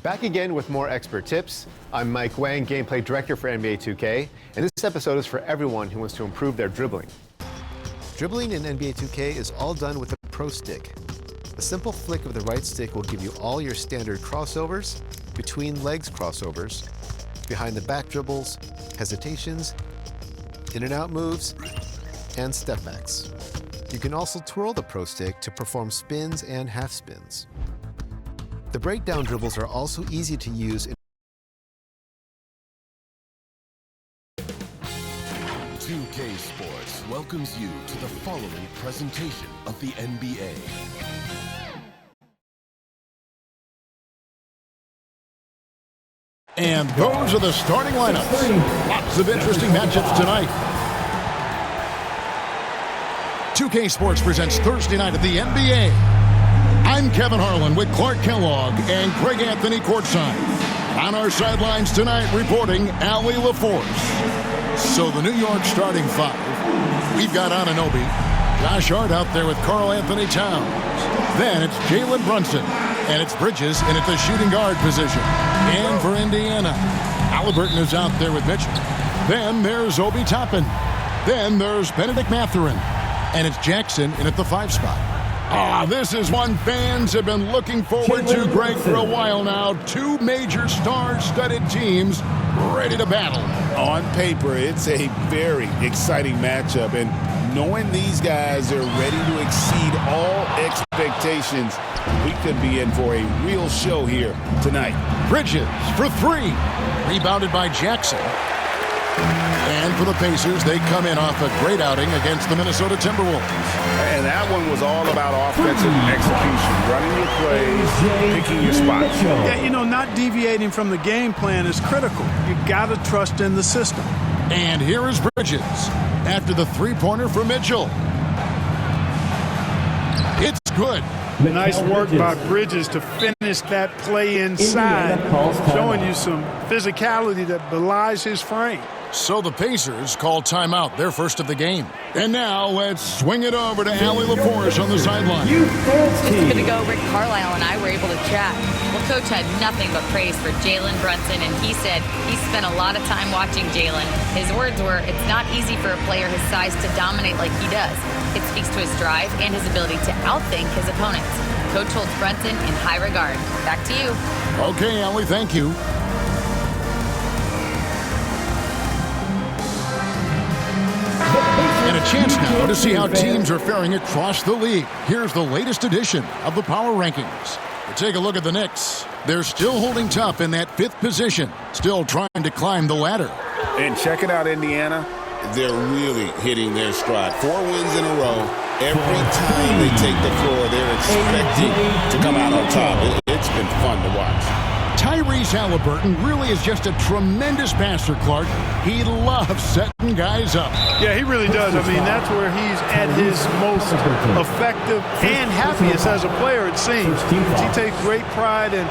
Back again with more expert tips. I'm Mike Wang, Gameplay Director for NBA 2K, and this episode is for everyone who wants to improve their dribbling. Dribbling in NBA 2K is all done with the Pro Stick. A simple flick of the right stick will give you all your standard crossovers, between legs crossovers, behind the back dribbles, hesitations, in and out moves, and step backs. You can also twirl the Pro Stick to perform spins and half spins. The breakdown dribbles are also easy to use. 2K Sports welcomes you to the following presentation of the NBA. And those are the starting lineups. Lots of interesting matchups tonight. 2K Sports presents Thursday night at the NBA. I'm Kevin Harlan with Clark Kellogg and Greg Anthony courtside. On our sidelines tonight reporting Allie LaForce. So the New York starting five. We've got Anunoby, Josh Hart out there with Karl Anthony Towns. Then it's Jalen Brunson. And it's Bridges in at the shooting guard position. And for Indiana, Halliburton is out there with Mitchell. Then there's Obi Toppin. Then there's Benedict Mathurin. And it's Jackson in at the 5 spot. This is one fans have been looking forward to, Greg, for a while now. Two major star-studded teams ready to battle. On paper, it's a very exciting matchup. And knowing these guys are ready to exceed all expectations, we could be in for a real show here tonight. Bridges for 3. Rebounded by Jackson. And for the Pacers, they come in off a great outing against the Minnesota Timberwolves. And that one was all about offensive execution, running your plays, picking your spots. Yeah, you know, not deviating from the game plan is critical. You got to trust in the system. And here is Bridges after the three-pointer for Mitchell. It's good. Nice work by Bridges to finish that play inside, showing you some physicality that belies his frame. So the Pacers call timeout, their first of the game. And now let's swing it over to Allie LaForce on the sideline. Just a bit ago, Rick Carlisle and I were able to chat. Well, Coach had nothing but praise for Jalen Brunson, and he said he spent a lot of time watching Jalen. His words were, it's not easy for a player his size to dominate like he does. It speaks to his drive and his ability to outthink his opponents. Coach holds Brunson in high regard. Back to you. Okay, Allie, thank you. And a chance now to see how teams are faring across the league. Here's the latest edition of the Power Rankings. We'll take a look at the Knicks. They're still holding tough in that 5th position, still trying to climb the ladder. And check it out, Indiana. They're really hitting their stride. 4 wins in a row. Every time they take the floor, they're expecting to come out on top. It's been fun to watch. Tyrese Halliburton really is just a tremendous passer, Clark. He loves setting guys up. Yeah, he really does. I mean, that's where he's at his most effective and happiest as a player, it seems. He takes great pride and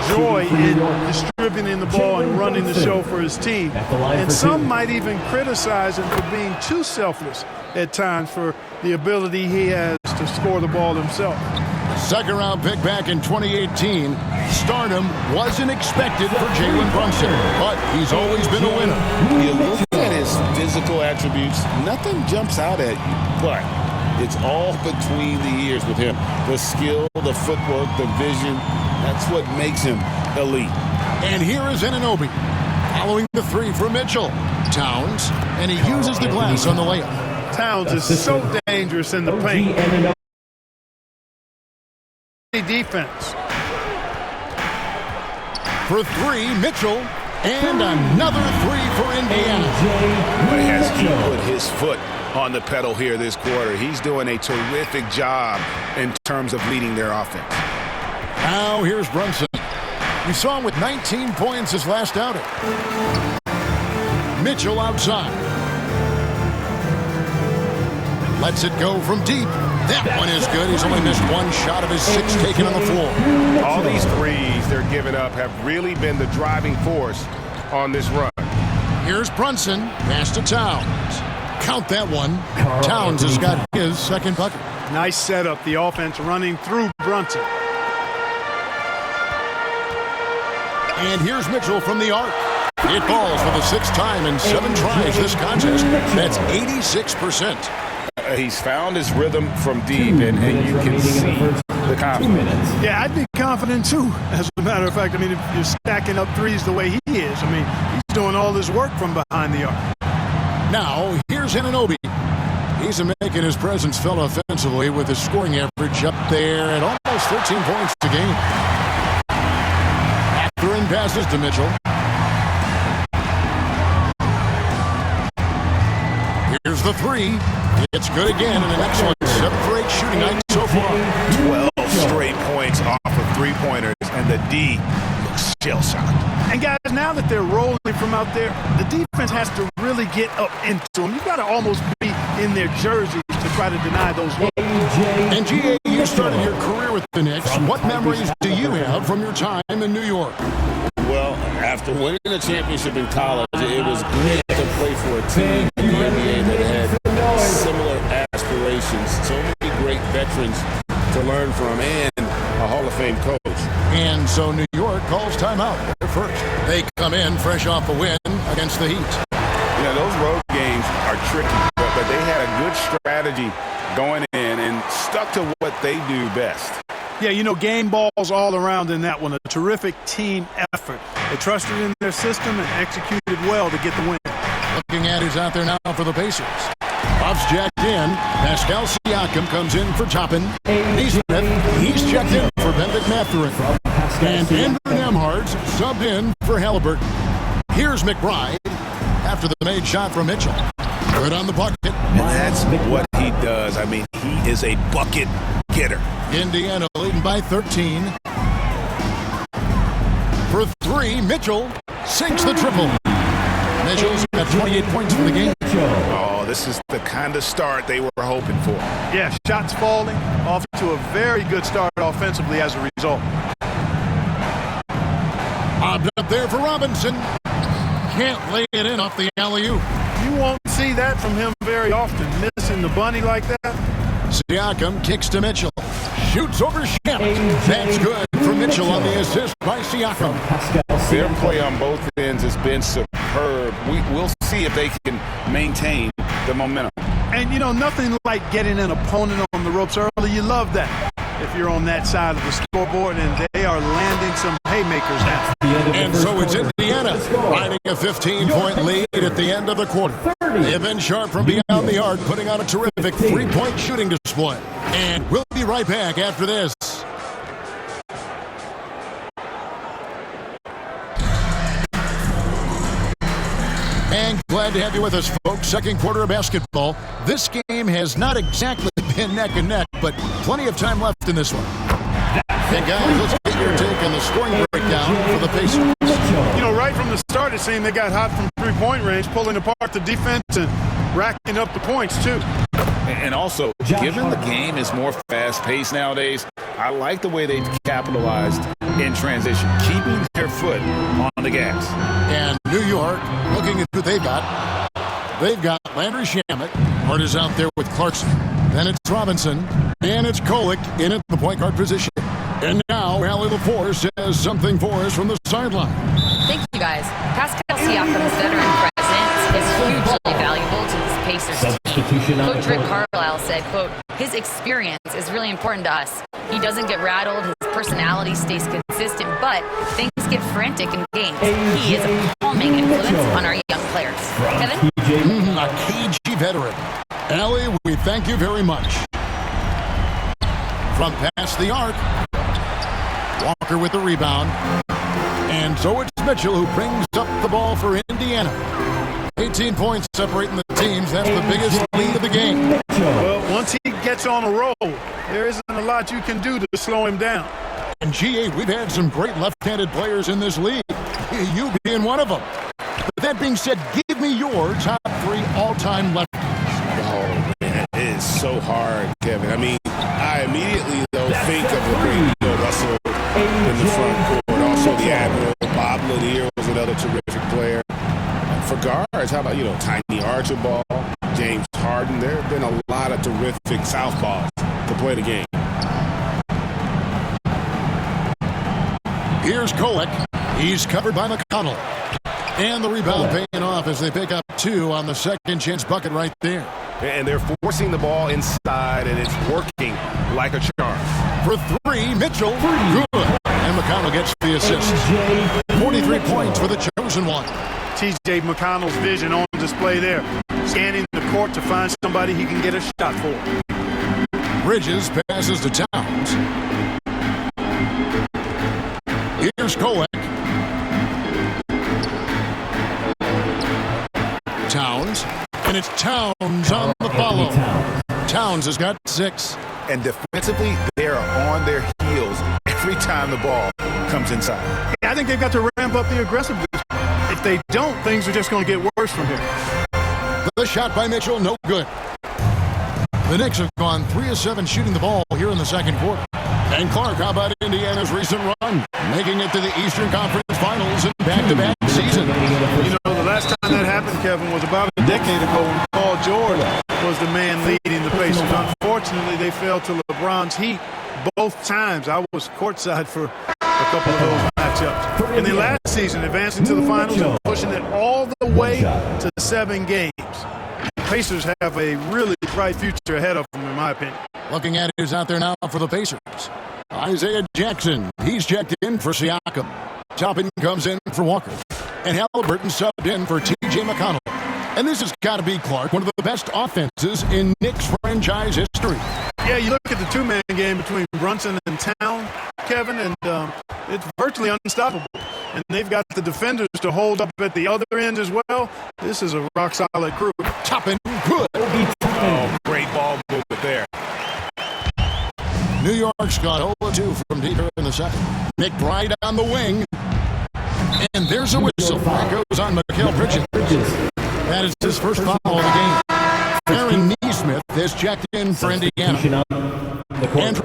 joy in distributing the ball and running the show for his team. And some might even criticize him for being too selfless at times for the ability he has to score the ball himself. Second-round pick back in 2018. Stardom wasn't expected for Jalen Brunson, but he's always been a winner. You look at his physical attributes, nothing jumps out at you, but it's all between the ears with him. The skill, the footwork, the vision, that's what makes him elite. And here is Anunoby, following the 3 for Mitchell. Towns, and he uses the glass on the layup. Towns is so dangerous in the paint. Defense. For 3, Mitchell, and another 3 for Indiana. But has he put his foot on the pedal here this quarter? He's doing a terrific job in terms of leading their offense. Now here's Brunson. We saw him with 19 points his last outing. Mitchell outside. Lets it go from deep. That one is good. He's only missed 1 shot of his 6 taken on the floor. All these threes they're giving up have really been the driving force on this run. Here's Brunson. Pass to Towns. Count that one. Towns has got his second bucket. Nice setup. The offense running through Brunson. And here's Mitchell from the arc. It falls for the 6th time in 7 tries this contest. That's 86%. He's found his rhythm from deep, and you can see the confidence. Yeah, I'd be confident too, as a matter of fact. I mean, if you're stacking up threes the way he is, I mean, he's doing all this work from behind the arc. Now, here's Anunoby. He's making his presence felt offensively with his scoring average up there at almost 13 points a game. Throwing passes to Mitchell. Here's the 3. It's good again, and an excellent 7 for 8 shooting night so far. 12 straight points off of three-pointers, and the D looks shell-shocked. And guys, now that they're rolling from out there, the defense has to really get up into them. You've got to almost be in their jerseys to try to deny those looks. And G.A., you started your career with the Knicks. What memories do you have from your time in New York? Well, after winning a championship in college, it was great to play for a team in the NBA that had similar aspirations. So many great veterans to learn from, and a Hall of Fame coach. And so New York calls timeout. They're first. They come in fresh off a win against the Heat. You know, those road games are tricky, but they had a good strategy going in and stuck to what they do best. Yeah, you know, game balls all around in that one. A terrific team effort. They trusted in their system and executed well to get the win. Looking at who's out there now for the Pacers. Buffs jacked in. Pascal Siakam comes in for Toppin. He's checked in for Benedict Mathurin. And Andrew Nembhard's subbed in for Halliburton. Here's McBride after the made shot from Mitchell. Good on the bucket. And that's what he does. I mean, he is a bucket getter. Indiana leading by 13. For 3, Mitchell sinks the triple. Mitchell's got 28 points for the game. Oh, this is the kind of start they were hoping for. Yeah, shots falling, off to a very good start offensively as a result. Bobbed up there for Robinson. Can't lay it in off the alley-oop. You won't see that from him very often, missing the bunny like that. Siakam kicks to Mitchell. Shoots over Shamet. That's good for Mitchell on the assist by Siakam. Their play on both ends has been superb. We'll see if they can maintain the momentum. And, you know, nothing like getting an opponent on the ropes early. You love that if you're on that side of the scoreboard, and they are landing some haymakers now. And so it's Indiana riding a 15-point lead at the end of the quarter. They've been sharp from beyond the arc, putting on a terrific 3-point shooting display. And we'll be right back after this. And glad to have you with us, folks. Second quarter of basketball. This game has not exactly been neck and neck, but plenty of time left in this one. And guys, let's get your take on the scoring breakdown for the Pacers. You know, right from the start, it seemed they got hot from three-point range, pulling apart the defense and racking up the points, too. And also, given the game is more fast-paced nowadays, I like the way they've capitalized in transition, keeping their foot on the gas. And New York, looking at who they've got. They've got Landry Shamet. Hart is out there with Clarkson. Then it's Robinson. And it's Kolek in at the point guard position. And now, Allie LaForce has something for us from the sideline. Thank you, guys. Pascal Siakam's veteran presence is hugely valuable to this Pacers team. Coach Rick Carlisle said, quote, his experience is really important to us. He doesn't get rattled, his personality stays consistent, but things get frantic in games. He is a calming influence on our young players. Kevin? A KG veteran. Allie, we thank you very much. From past the arc, Walker with the rebound. And so it's Mitchell who brings up the ball for Indiana. 18 points separating the teams. That's the biggest lead of the game. Well, once he gets on a roll, there isn't a lot you can do to slow him down. And GA, we've had some great left-handed players in this league. You being one of them. But that being said, give me your top 3 all-time lefties. Oh, man, it is so hard, Kevin. I mean, I immediately, though, think of the great Bill Russell in the front court. Also, the Admiral, Bob Lanier was another terrific player. For guards, how about, Tiny Archibald, James Harden? There have been a lot of terrific southpaws to play the game. Here's Kolek. He's covered by McConnell. And the rebound paying off as they pick up 2 on the second chance bucket right there. And they're forcing the ball inside, and it's working like a charm. For 3, Mitchell, good. And McConnell gets the assist. 43 points for the chosen one. T.J. McConnell's vision on display there. Scanning the court to find somebody he can get a shot for. Bridges passes to Towns. Here's Kolek. Towns. And it's Towns on the follow. Towns has got 6. And defensively, they are on their heels every time the ball comes inside. Yeah, I think they've got to ramp up the aggressiveness. If they don't, things are just going to get worse from here. The shot by Mitchell, no good. The Knicks have gone 3 of 7 shooting the ball here in the second quarter. And Clark, how about Indiana's recent run? Making it to the Eastern Conference Finals in back-to-back season. You know, the last time that happened, Kevin, was about a decade ago when Paul George was the man leading the Pacers. Unfortunately, they fell to LeBron's heat both times. I was courtside for a couple of those matchups. And then last season, advancing to the finals and pushing it all the way to 7 games. Pacers have a really bright future ahead of them, in my opinion. Looking at who's out there now for the Pacers. Isaiah Jackson, he's checked in for Siakam. Toppin comes in for Walker. And Halliburton subbed in for T.J. McConnell. And this has got to be, Clark, one of the best offenses in Knicks franchise history. Yeah, you look at the 2-man game between Brunson and Town, Kevin, and it's virtually unstoppable. And they've got the defenders to hold up at the other end as well. This is a rock-solid crew. Toppin, good. Oh, great ball movement there. New York's got 0-2 from deep in the second. McBride on the wing. And there's a whistle. That goes on Mikal Bridges. That is his first foul of the game. Aaron Nesmith is checked in for Indiana. And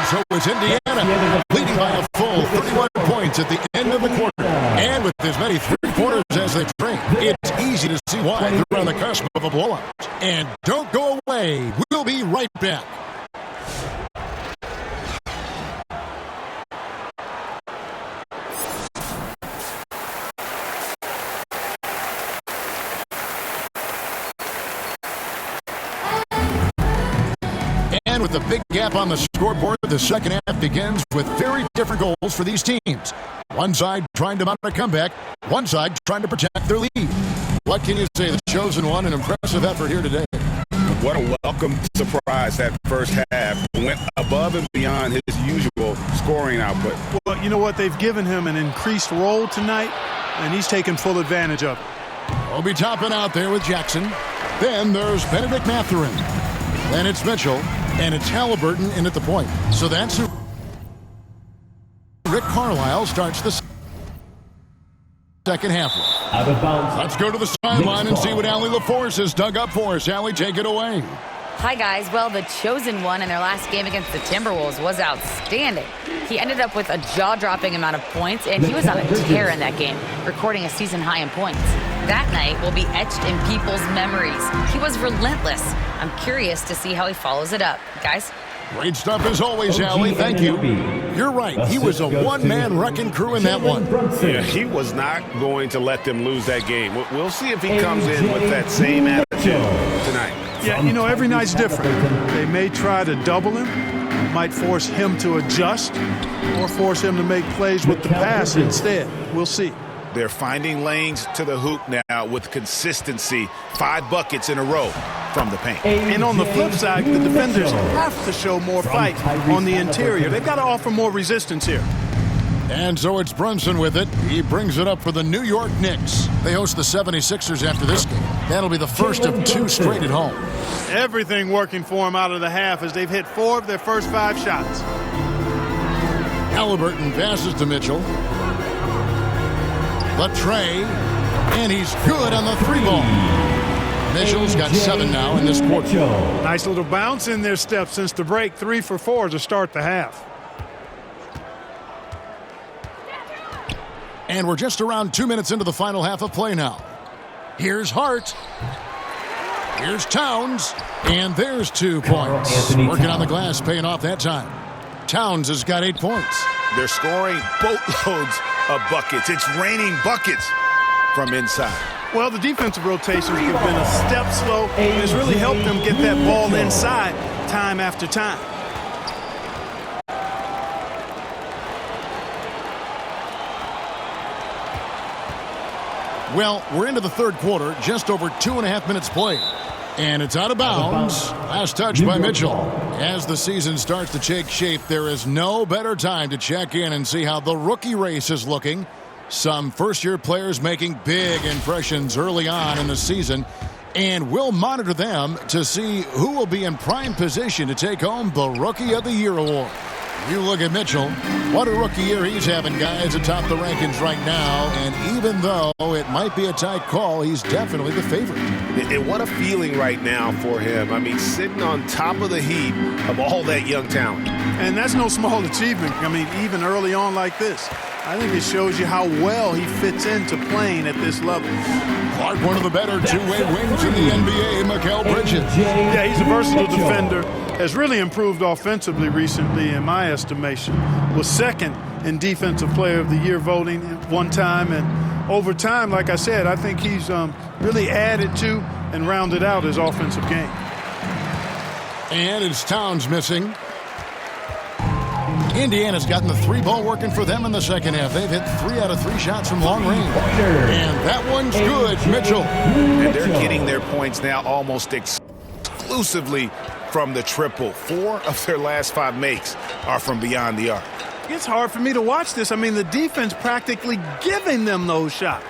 so it's Indiana leading by a full 31 points at the end of the quarter. And with as many 3 quarters as they've played, it's easy to see why they're on the cusp of a blowout. And don't go away. We'll be right back. And with the big gap on the scoreboard, the second half begins with very different goals for these teams. One side trying to mount a comeback, one side trying to protect their lead. What can you say? The chosen one, an impressive effort here today. What a welcome surprise that first half. Went above and beyond his usual scoring output. Well, you know what? They've given him an increased role tonight, and he's taken full advantage of it. Obi Toppin out there with Jackson. Then there's Benedict Mathurin. Then it's Mitchell, and it's Halliburton in at the point. So that's who Rick Carlisle starts the second half with. Out of bounds. Let's go to the sideline and see what Allie LaForce has dug up for us. Allie, take it away. Hi, guys. Well, the chosen one in their last game against the Timberwolves was outstanding. He ended up with a jaw-dropping amount of points, and he was on a tear in that game, recording a season high in points. That night will be etched in people's memories. He was relentless. I'm curious to see how he follows it up. Guys? Great stuff as always, Allie. Thank you. You're right. He was a one-man wrecking crew in that one. Yeah, he was not going to let them lose that game. We'll see if he comes in with that same attitude tonight. Yeah, you know, every night's different. They may try to double him, might force him to adjust, or force him to make plays with the pass instead. We'll see. They're finding lanes to the hoop now with consistency. 5 buckets in a row from the paint. And on the flip side, the defenders have to show more fight on the interior. They've got to offer more resistance here. And so it's Brunson with it. He brings it up for the New York Knicks. They host the 76ers after this game. That'll be the first of 2 straight at home. Everything working for them out of the half as they've hit 4 of their first 5 shots. Halliburton passes to Mitchell. Latre, and he's good on the 3-ball. Mitchell's got 7 now in this quarter. Nice little bounce in their step since the break. 3 for 4 to start the half. And we're just around 2 minutes into the final half of play now. Here's Hart. Here's Towns. And there's 2 points. Working on the glass, paying off that time. Towns has got 8 points. They're scoring boatloads of buckets. It's raining buckets from inside. Well, the defensive rotations have been a step slow, and it's really helped them get that ball inside time after time. Well, we're into the third quarter, just over 2.5 minutes played. And it's out of bounds. Last touch by Mitchell. As the season starts to take shape, there is no better time to check in and see how the rookie race is looking. Some first-year players making big impressions early on in the season, and we'll monitor them to see who will be in prime position to take home the Rookie of the Year award. You look at Mitchell, what a rookie year he's having, guys, atop the rankings right now, and even though it might be a tight call, he's definitely the favorite. And what a feeling right now for him. I mean, sitting on top of the heap of all that young talent. And that's no small achievement. I mean, even early on like this. I think it shows you how well he fits into playing at this level. Clark, one of the better two-way wings in the NBA, Mikal Bridges. Yeah, he's a versatile defender. Has really improved offensively recently, in my estimation. Was second in Defensive Player of the Year voting at one time. And over time, like I said, I think he's really added to and rounded out his offensive game. And it's Towns missing. Indiana's gotten the 3-ball working for them in the second half. They've hit 3 out of 3 shots from long range. And that one's good, Mitchell. And they're getting their points now almost exclusively from the triple. 4 of their last 5 makes are from beyond the arc. It's hard for me to watch this. I mean, the defense practically giving them those shots.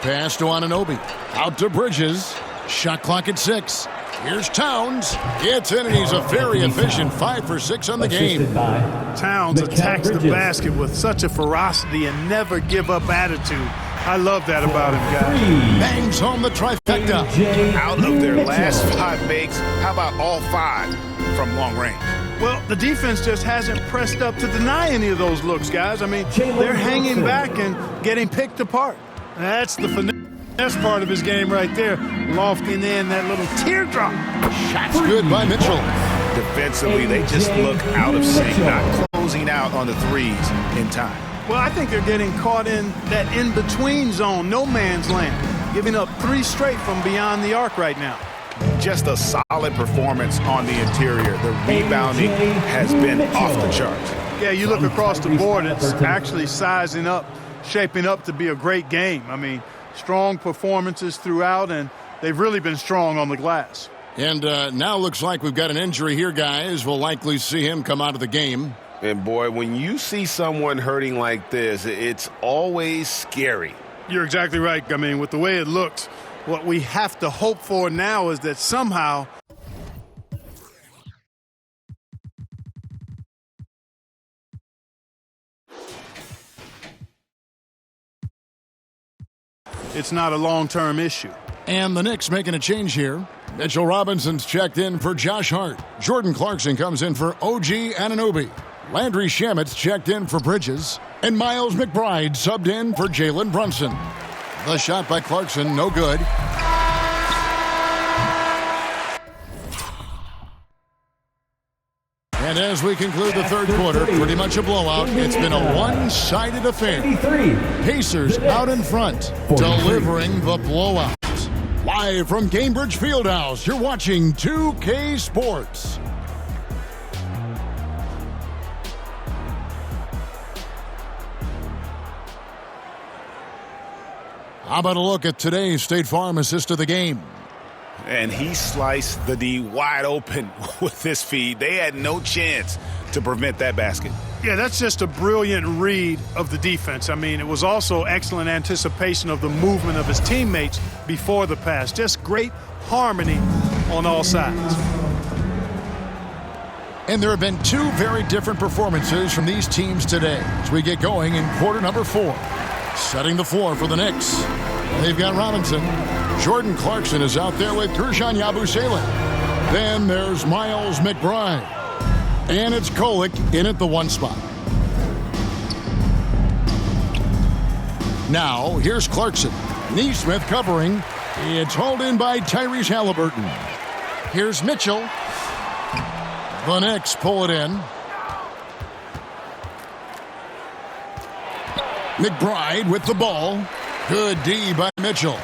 Pass to Anunoby. Out to Bridges. Shot clock at 6. Here's Towns. Gets in, and he's a very efficient 5 for 6 on the game. Towns attacks the basket with such a ferocity and never give up attitude. I love that about him, guys. Bangs home the trifecta. Out of their last 5 makes, how about all 5 from long range? Well, the defense just hasn't pressed up to deny any of those looks, guys. I mean, they're hanging back and getting picked apart. That's the finesse part of his game right there. Lofting in that little teardrop. Shots good by Mitchell. Defensively, they just look out of sync, not closing out on the threes in time. Well, I think they're getting caught in that in-between zone, no man's land, giving up 3 straight from beyond the arc right now. Just a solid performance on the interior. The rebounding has been off the charts. Yeah, you look across the board, it's actually sizing up, shaping up to be a great game. I mean, strong performances throughout, and they've really been strong on the glass. And now looks like we've got an injury here, guys. We'll likely see him come out of the game. And, boy, when you see someone hurting like this, it's always scary. You're exactly right. I mean, with the way it looks, what we have to hope for now is that somehow it's not a long-term issue. And the Knicks making a change here. Mitchell Robinson's checked in for Josh Hart. Jordan Clarkson comes in for OG Anunoby. Landry Shamet's checked in for Bridges. And Miles McBride subbed in for Jalen Brunson. The shot by Clarkson, no good. And as we conclude the third quarter, pretty much a blowout. It's been a one-sided affair. Pacers out in front, delivering the blowout. Live from Cambridge Fieldhouse, you're watching 2K Sports. How about a look at today's State Farm assist of the game? And he sliced the D wide open with this feed. They had no chance to prevent that basket. Yeah, that's just a brilliant read of the defense. I mean, it was also excellent anticipation of the movement of his teammates before the pass. Just great harmony on all sides. And there have been 2 very different performances from these teams today as we get going in quarter number 4. Setting the floor for the Knicks. They've got Robinson. Jordan Clarkson is out there with Guerschon Yabusele. Then there's Miles McBride. And it's Kolek in at the 1 spot. Now, here's Clarkson. Neesmith covering. It's hauled in by Tyrese Halliburton. Here's Mitchell. The Knicks pull it in. McBride with the ball. Good D by Mitchell.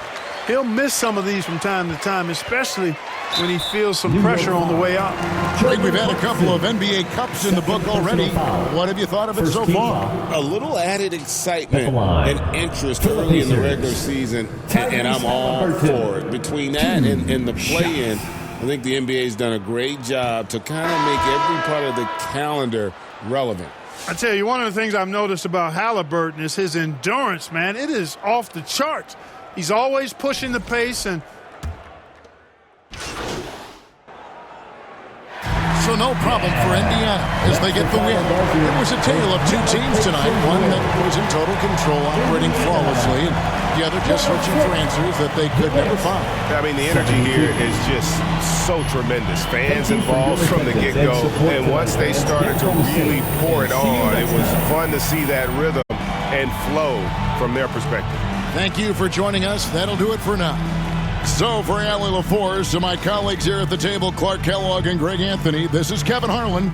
He'll miss some of these from time to time, especially when he feels some pressure on the way out. Greg, we've had a couple of NBA Cups in the book already. What have you thought of it so far? A little added excitement and interest early in the regular season, and I'm all for it. Between that and the play-in, I think the NBA's done a great job to kind of make every part of the calendar relevant. I tell you, one of the things I've noticed about Halliburton is his endurance, man. It is off the charts. He's always pushing the pace and So no problem for Indiana as they get the win. It was a tale of two teams tonight, one that was in total control, operating flawlessly, and the other just searching for answers that they could never find. I mean, the energy here is just so tremendous. Fans involved from the get-go, and once they started to really pour it on, it was fun to see that rhythm and flow from their perspective. Thank you for joining us. That'll do it for now. So for Allie LaForce, to my colleagues here at the table, Clark Kellogg and Greg Anthony, this is Kevin Harlan.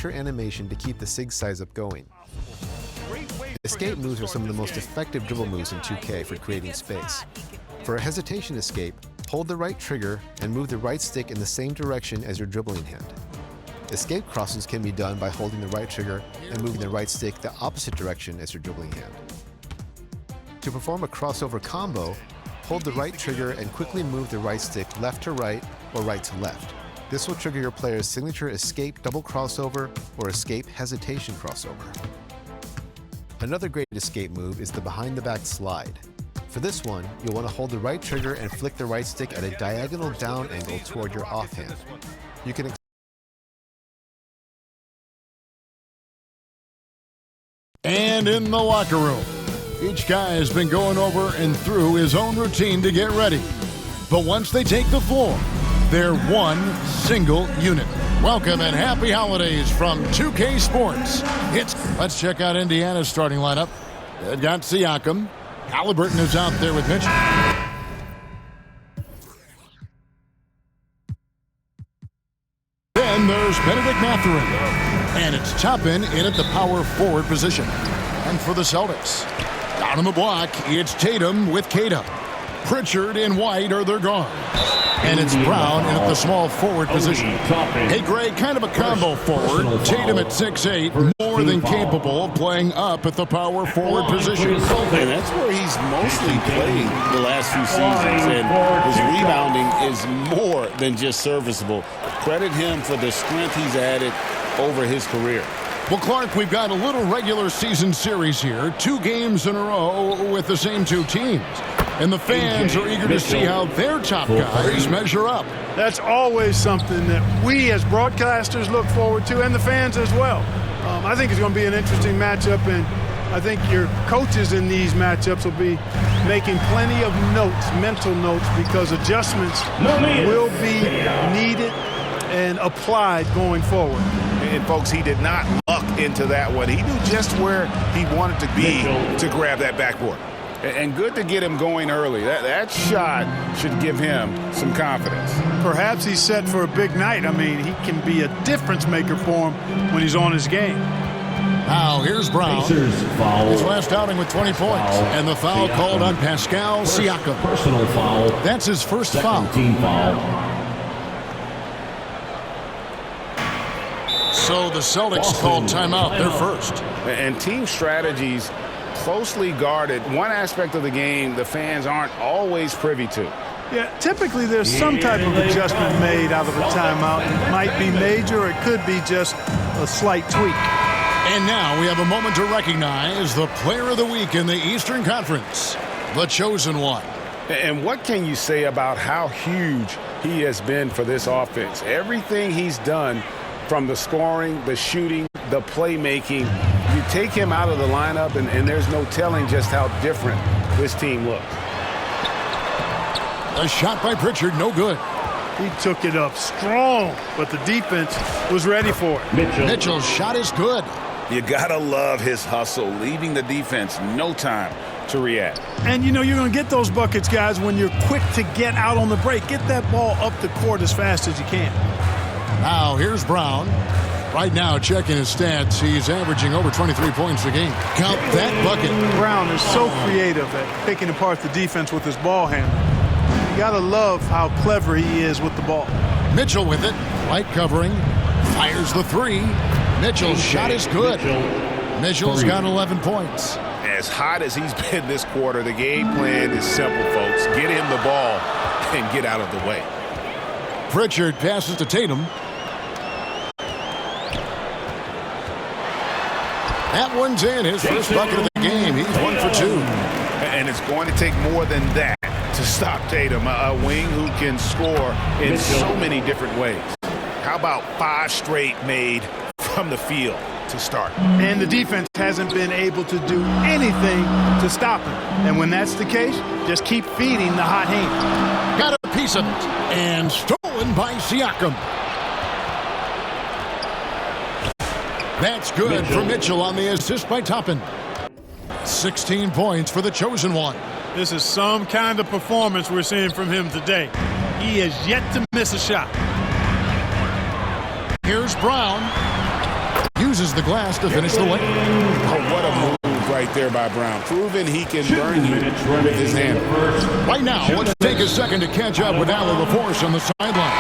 Animation to keep the sig size up going. Escape moves are some of the most effective dribble moves in 2K for creating space. For a hesitation escape, hold the right trigger and move the right stick in the same direction as your dribbling hand. Escape crosses can be done by holding the right trigger and moving the right stick the opposite direction as your dribbling hand. To perform a crossover combo, hold the right trigger and quickly move the right stick left to right or right to left. This will trigger your player's signature escape double crossover or escape hesitation crossover. Another great escape move is the behind the back slide. For this one, you'll want to hold the right trigger and flick the right stick at a diagonal down angle toward your offhand. You can And in the locker room, each guy has been going over and through his own routine to get ready. But once they take the floor, they're one single unit. Welcome and happy holidays from 2K Sports. Let's check out Indiana's starting lineup. They've got Siakam. Halliburton is out there with Mitchell. Then there's Benedict Mathurin. And it's Toppin in at the power forward position. And for the Celtics, down on the block, it's Tatum with Keita. Pritchard and White are their guards. And it's Brown in at the small forward position. Hey, Greg, kind of a combo forward. Tatum at 6'8", more than capable of playing up at the power forward position. And that's where he's mostly played the last few seasons. And his rebounding is more than just serviceable. Credit him for the strength he's added over his career. Well, Clark, we've got a little regular season series here. 2 games in a row with the same 2 teams. And the fans are eager to see how their top guys measure up. That's always something that we as broadcasters look forward to, and the fans as well. I think it's going to be an interesting matchup, and I think your coaches in these matchups will be making plenty of notes, mental notes, because adjustments will be needed and applied going forward. And, folks, he did not luck into that one. He knew just where he wanted to be to grab that backboard. And good to get him going early. That shot should give him some confidence. Perhaps he's set for a big night. I mean, he can be a difference maker for him when he's on his game. Now, here's Brown. Pacers foul. His last outing with 20 points. And the foul called on Pascal Siakam. Personal foul. That's his first Second foul. team foul. So the Celtics called timeout, their first. And team strategies closely guarded. One aspect of the game the fans aren't always privy to. Yeah, typically there's some type of adjustment made out of a timeout. It might be major, or it could be just a slight tweak. And now we have a moment to recognize the player of the week in the Eastern Conference, the chosen one. And what can you say about how huge he has been for this offense? Everything he's done, from the scoring, the shooting, the playmaking, you take him out of the lineup, and there's no telling just how different this team looks. A shot by Pritchard, no good. He took it up strong, but the defense was ready for it. Mitchell's shot is good. You gotta love his hustle, leaving the defense no time to react. And you know you're going to get those buckets, guys, when you're quick to get out on the break. Get that ball up the court as fast as you can. Now here's Brown. Right now, checking his stats, he's averaging over 23 points a game. Count that bucket. Brown is so creative at picking apart the defense with his ball handling. You got to love how clever he is with the ball. Mitchell with it. Light covering. Fires the 3. Mitchell's shot is good. Mitchell's got 11 points. As hot as he's been this quarter, the game plan is simple, folks. Get him the ball and get out of the way. Pritchard passes to Tatum. That one's in. His first bucket of the game. He's 1 for 2. And it's going to take more than that to stop Tatum, a wing who can score in so many different ways. How about 5 straight made from the field to start? And the defense hasn't been able to do anything to stop him. And when that's the case, just keep feeding the hot hand. Got a piece of it. And stolen by Siakam. That's good for Mitchell on the assist by Toppin. 16 points for the chosen one. This is some kind of performance we're seeing from him today. He has yet to miss a shot. Here's Brown. Uses the glass to finish the lane. Oh, what a move right there by Brown. Proving he can burn you with his hand. Right now, let's take a second to catch up with Allie LaForce on the sideline.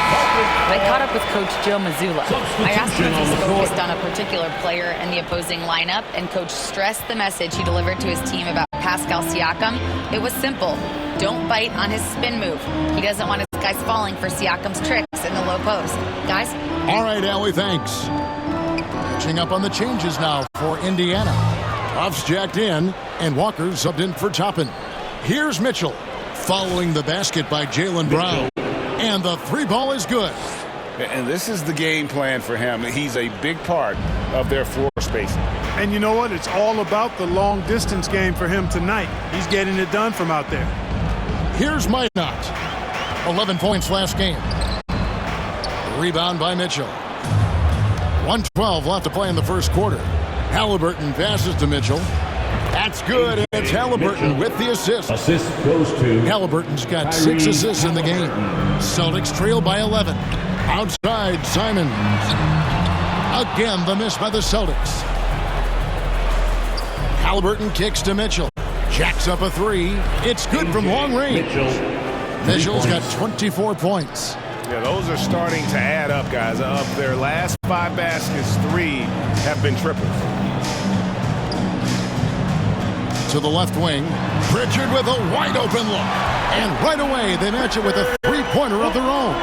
I caught up with Coach Joe Mazzulla. I asked him if he's focused on a particular player in the opposing lineup, and Coach stressed the message he delivered to his team about Pascal Siakam. It was simple. Don't bite on his spin move. He doesn't want his guys falling for Siakam's tricks in the low post. Guys? All right, Allie, thanks. Catching up on the changes now for Indiana. Ruff's jacked in, and Walker subbed in for Toppin. Here's Mitchell, following the basket by Jaylen Brown. And the 3 ball is good. And this is the game plan for him. He's a big part of their floor spacing. And you know what? It's all about the long distance game for him tonight. He's getting it done from out there. Here's Minot. 11 points last game. Rebound by Mitchell. 1:12 left to play in the first quarter. Halliburton passes to Mitchell. That's good, and it's Halliburton with the assist. Assist goes to Halliburton's got 6 assists in the game. Celtics trail by 11. Outside, Simons. Again, the miss by the Celtics. Halliburton kicks to Mitchell. Jacks up a three. It's good from long range. Mitchell's got 24 points. Yeah, those are starting to add up, guys. Of their last 5 baskets, 3 have been triples. To the left wing, Pritchard with a wide open look. And right away, they match it with a three-pointer of their own.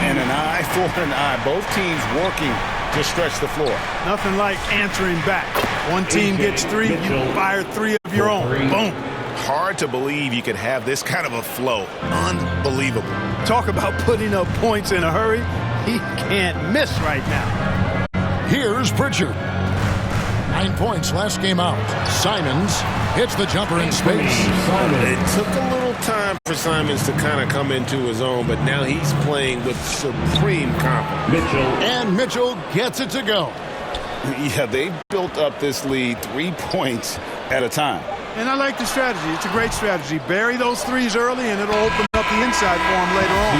And an eye for an eye. Both teams working to stretch the floor. Nothing like answering back. One team gets 3, you fire 3 of your own. Boom. Hard to believe you could have this kind of a flow. Unbelievable. Talk about putting up points in a hurry. He can't miss right now. Here's Pritchard. 9 points last game out. Simons hits the jumper in space. It took a little time for Simons to kind of come into his own, but now he's playing with supreme confidence. And Mitchell gets it to go. Yeah, they built up this lead 3 points at a time. And I like the strategy. It's a great strategy. Bury those 3s early, and it'll open up the inside for him later on.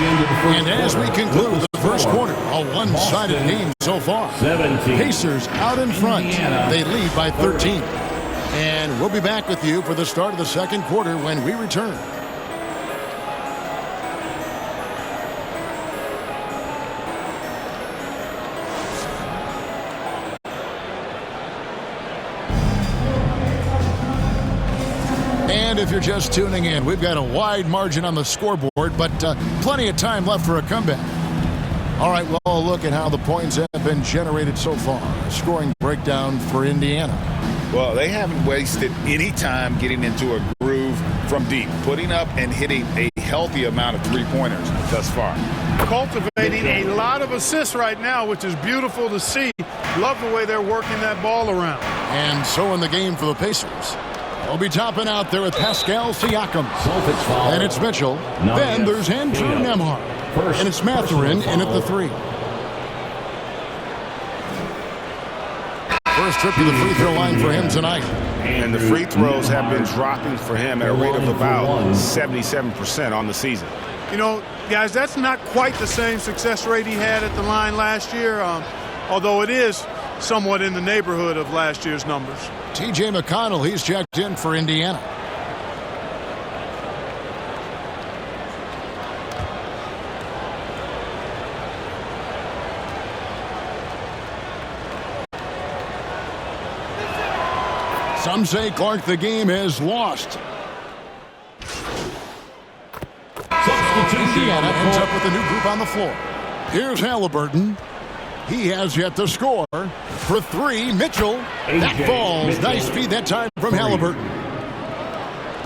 And as we conclude the first quarter, a one-sided game so far. Pacers out in front. They lead by 13. And we'll be back with you for the start of the second quarter when we return. And if you're just tuning in, we've got a wide margin on the scoreboard, but plenty of time left for a comeback. All right, well, a look at how the points have been generated so far. A scoring breakdown for Indiana. Well, they haven't wasted any time getting into a groove from deep, putting up and hitting a healthy amount of three-pointers thus far. Cultivating a lot of assists right now, which is beautiful to see. Love the way they're working that ball around. And so in the game for the Pacers. They'll be topping out there with Pascal Siakam. And it's Mitchell. Then there's Andrew Nembhard. And it's Mathurin in at the 3. First trip to the free throw line for him tonight. And the free throws have been dropping for him at a rate of about 77% on the season. You know, guys, that's not quite the same success rate he had at the line last year, although it is somewhat in the neighborhood of last year's numbers. T.J. McConnell, he's checked in for Indiana. Some say, Clark, the game is lost. Indiana ends up with a new group on the floor. Here's Halliburton. He has yet to score. For 3, Mitchell. That falls. Nice feed that time from Halliburton.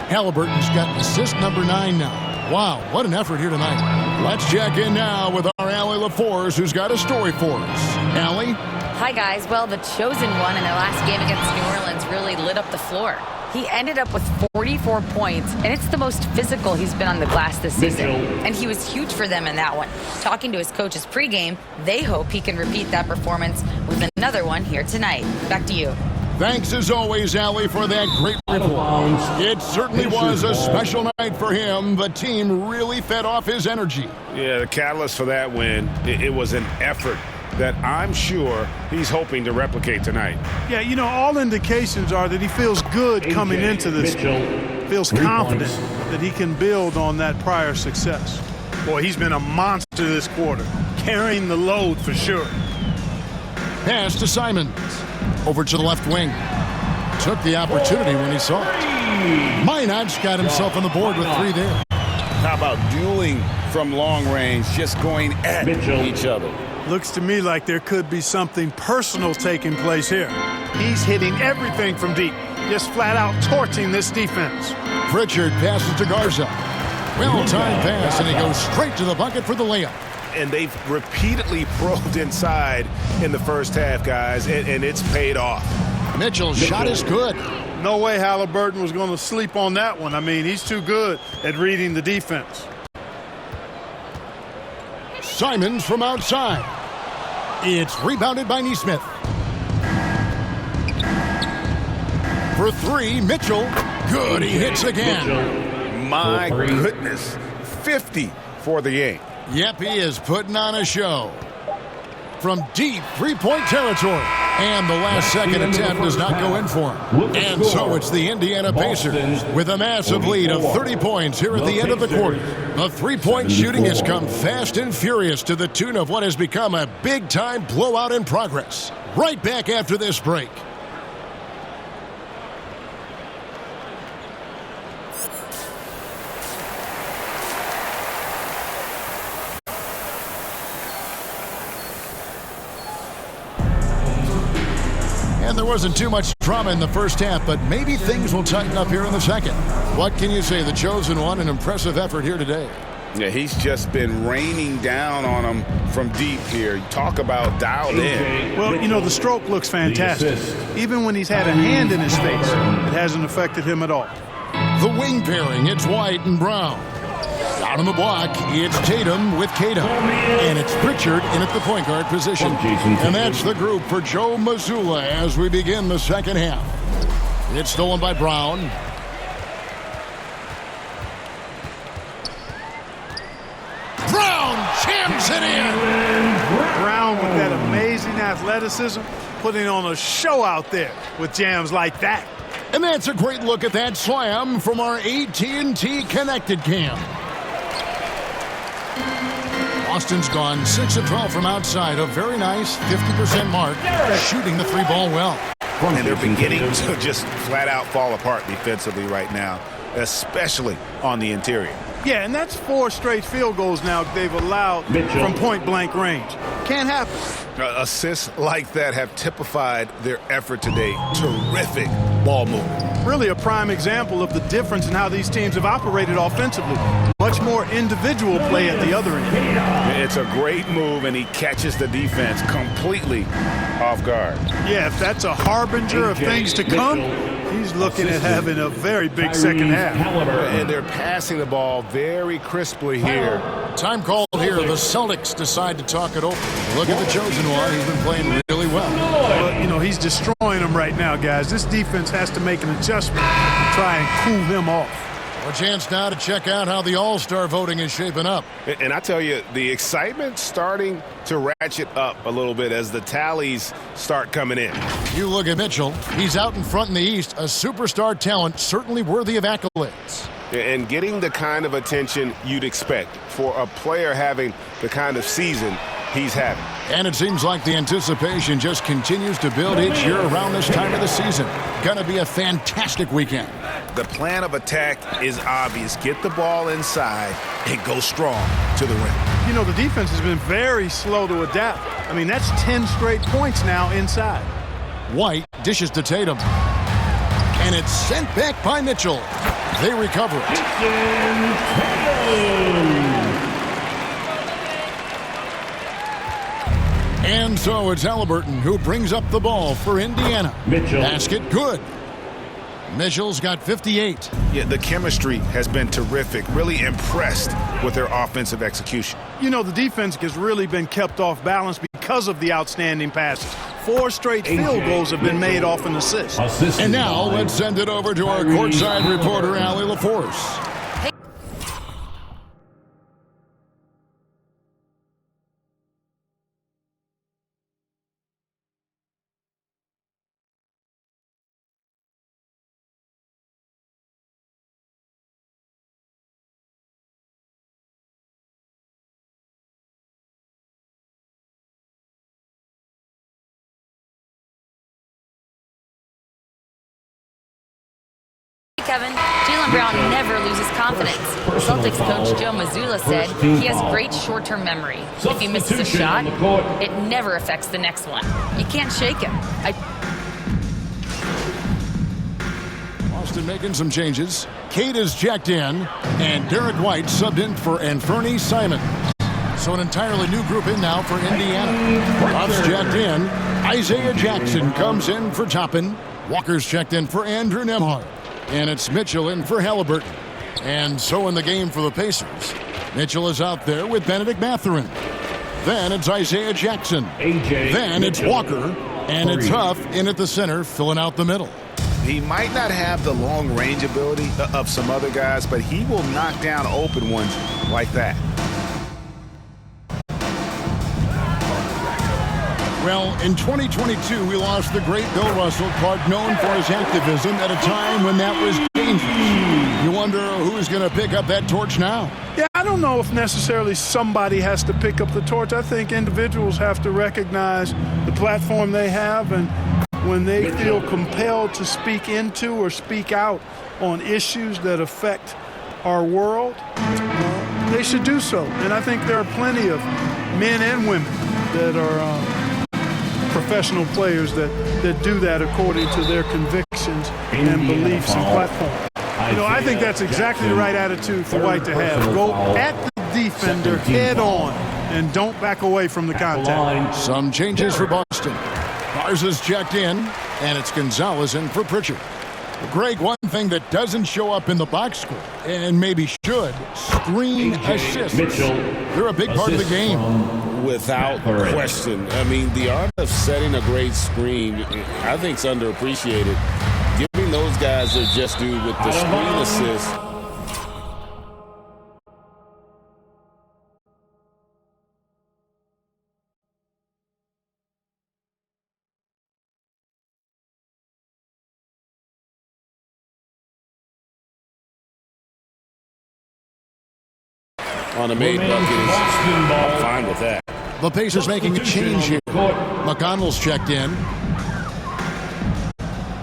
Halliburton's got assist number 9 now. Wow, what an effort here tonight. Let's check in now with our Allie LaForce, who's got a story for us. Allie? Hi, guys. Well, the chosen one in their last game against New Orleans really lit up the floor. He ended up with 44 points, and it's the most physical he's been on the glass this season. And he was huge for them in that one. Talking to his coaches pregame, they hope he can repeat that performance with another one here tonight. Back to you. Thanks as always, Allie, for that great report. It certainly was a special night for him. The team really fed off his energy. Yeah, the catalyst for that win, it was an effort that I'm sure he's hoping to replicate tonight. Yeah, you know, all indications are that he feels good coming into this. Feels confident that he can build on that prior success. Boy, he's been a monster this quarter, carrying the load for sure. Pass to Simons. Over to the left wing. Took the opportunity when he saw it. Minot's got himself on the board with 3 there. How about dueling from long range, just going at each other? Looks to me like there could be something personal taking place here. He's hitting everything from deep, just flat out torching this defense. Pritchard passes to Garza. Well-timed pass, and he goes straight to the bucket for the layup. And they've repeatedly probed inside in the first half, guys, and it's paid off. Mitchell's shot is good. No way Halliburton was going to sleep on that one. I mean, he's too good at reading the defense. Simons from outside. It's rebounded by Nesmith. For 3, Mitchell. Good, he hits again. My goodness, 50 for the game. Yep, he is putting on a show. From deep 3-point territory. And the last second attempt does not go in for him. And so it's the Indiana Pacers with a massive lead of 30 points here at the end of the quarter. The three-point shooting has come fast and furious to the tune of what has become a big-time blowout in progress. Right back after this break. And there wasn't too much drama in the first half, but maybe things will tighten up here in the second. What can you say? The chosen one, an impressive effort here today. Yeah, he's just been raining down on him from deep here. Talk about dialed in. Well, you know, the stroke looks fantastic. Even when he's had a hand in his face, it hasn't affected him at all. The wing pairing, it's White and Brown. Down on the block, it's Tatum with Cato. And it's Pritchard in at the point guard position. And that's the group for Joe Mazzulla as we begin the second half. It's stolen by Brown. Brown jams it in. Brown with that amazing athleticism, putting on a show out there with jams like that. And that's a great look at that slam from our AT&T connected cam. Austin's gone 6 of 12 from outside, a very nice 50% mark, shooting the three ball well. And they're beginning to just flat out fall apart defensively right now, especially on the interior. Yeah, and that's 4 straight field goals now they've allowed from point-blank range. Can't happen. Assists like that have typified their effort today. Terrific ball movement. Really a prime example of the difference in how these teams have operated offensively. Much more individual play at the other end. It's a great move, and he catches the defense completely off guard. Yeah, if that's a harbinger of things to come, he's looking at having a very big second half. And they're passing the ball very crisply here. Time called here. The Celtics decide to talk it over. Look at the chosen one. He's been playing really well. But, you know, he's destroying them right now, guys. This defense has to make an adjustment to try and cool him off. A chance now to check out how the All-Star voting is shaping up. And I tell you, the excitement's starting to ratchet up a little bit as the tallies start coming in. You look at Mitchell. He's out in front in the East, a superstar talent, certainly worthy of accolades. And getting the kind of attention you'd expect for a player having the kind of season he's having. And it seems like the anticipation just continues to build each year around this time of the season. Gonna be a fantastic weekend. The plan of attack is obvious. Get the ball inside and go strong to the rim. You know, the defense has been very slow to adapt. I mean, that's 10 straight points now inside. White dishes to Tatum. And it's sent back by Mitchell. They recover it. And so it's Halliburton who brings up the ball for Indiana. Basket good. Mitchell's got 58. Yeah, the chemistry has been terrific. Really impressed with their offensive execution. You know, the defense has really been kept off balance because of the outstanding passes. 4 straight field goals have been made off an assist. And now let's send it over to our courtside reporter, Allie LaForce. Kevin, Jaylen Brown never loses confidence. Celtics coach Joe Mazzulla said he has great short-term memory. If he misses a shot, it never affects the next one. You can't shake him. Austin making some changes. Kate is checked in, and Derek White subbed in for Anthony Simon. So an entirely new group in now for Indiana. Ruff's checked in. Isaiah Jackson comes in for Toppin. Walker's checked in for Andrew Nembhard. And it's Mitchell in for Halliburton. And so in the game for the Pacers, Mitchell is out there with Benedict Mathurin. Then it's Isaiah Jackson. Then it's Walker. And it's Huff in at the center, filling out the middle. He might not have the long range ability of some other guys, but he will knock down open ones like that. Well, in 2022, we lost the great Bill Russell, Clark, known for his activism at a time when that was dangerous. You wonder who's going to pick up that torch now? Yeah, I don't know if necessarily somebody has to pick up the torch. I think individuals have to recognize the platform they have, and when they feel compelled to speak into or speak out on issues that affect our world, they should do so. And I think there are plenty of men and women that are professional players that do that according to their convictions and beliefs and platforms. You know, I think that's exactly the right attitude for White to have. Go at the defender head on and don't back away from the contact. Some changes for Boston. Garza's checked in, and it's Gonzalez in for Pritchard. Greg, one thing that doesn't show up in the box score, and maybe should, screen assists. They're a big part of the game. Without question. I mean, the art of setting a great screen, I think, is underappreciated. Giving those guys their just due with the screen assist. On a made bucket is fine with that. The Pacers making a change here. McConnell's checked in.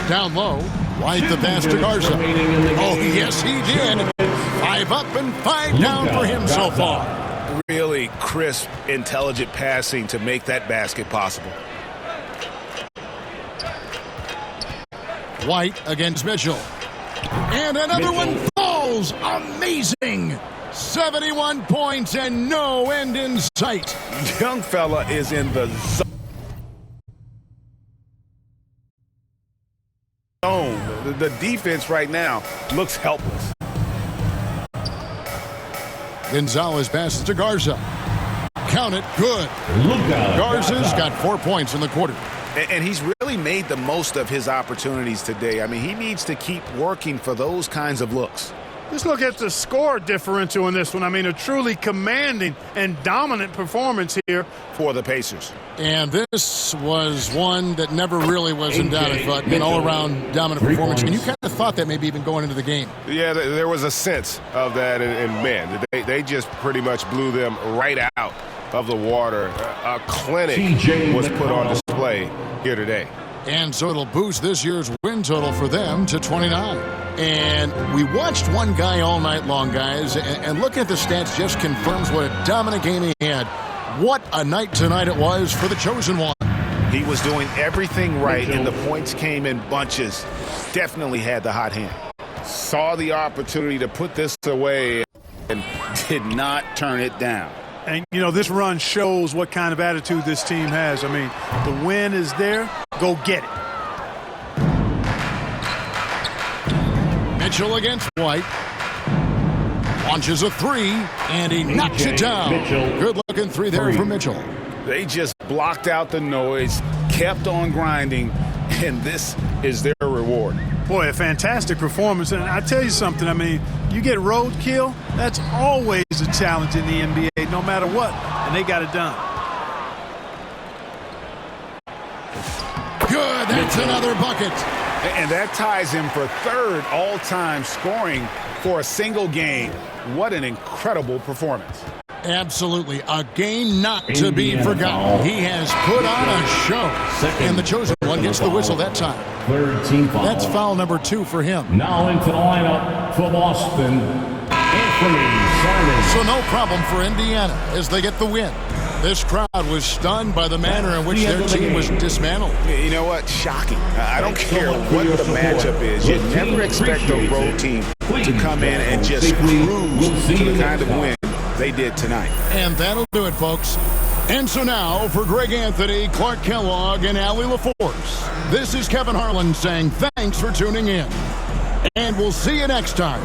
Down low. White the pass to Garza. Oh, yes, he did. 5 up and 5 down for him so far. Really crisp, intelligent passing to make that basket possible. White against Mitchell. And another one falls. Amazing. 71 points and no end in sight. Young fella is in the zone. The defense right now looks helpless. Gonzalez passes to Garza. Count it. Good. Garza's got 4 points in the quarter. And he's really made the most of his opportunities today. I mean, he needs to keep working for those kinds of looks. Just look at the score differential in this one. I mean, a truly commanding and dominant performance here for the Pacers. And this was one that never really was in doubt, I thought, an all-around dominant performance. And you kind of thought that maybe even going into the game. Yeah, there was a sense of that, and man, they just pretty much blew them right out of the water. A clinic was put on display here today. And so it'll boost this year's win total for them to 29. And we watched one guy all night long, guys, and looking at the stats just confirms what a dominant game he had. What a night tonight it was for the chosen one. He was doing everything right, and the points came in bunches. Definitely had the hot hand. Saw the opportunity to put this away and did not turn it down. And, you know, this run shows what kind of attitude this team has. I mean, the win is there. Go get it. Mitchell against White. Launches a 3, and he knocks it down. Good-looking 3 there from Mitchell. They just blocked out the noise, kept on grinding, and this is their reward. Boy, a fantastic performance. And I tell you something, I mean, you get roadkill, that's always a challenge in the NBA, no matter what, and they got it done. Good, that's another bucket. And that ties him for 3rd all-time scoring for a single game. What an incredible performance. Absolutely. A game not to be forgotten. He has put on a show. And the chosen one gets the whistle that time. 3rd team foul. That's foul number 2 for him. Now into the lineup for Boston, Anthony Simons. So no problem for Indiana as they get the win. This crowd was stunned by the manner in which their team was dismantled. You know what? Shocking. I don't care what the matchup is. You never expect a road team to come in and just cruise to the kind of win they did tonight. And that'll do it, folks. And so now, for Greg Anthony, Clark Kellogg, and Allie LaForce, this is Kevin Harlan saying thanks for tuning in. And we'll see you next time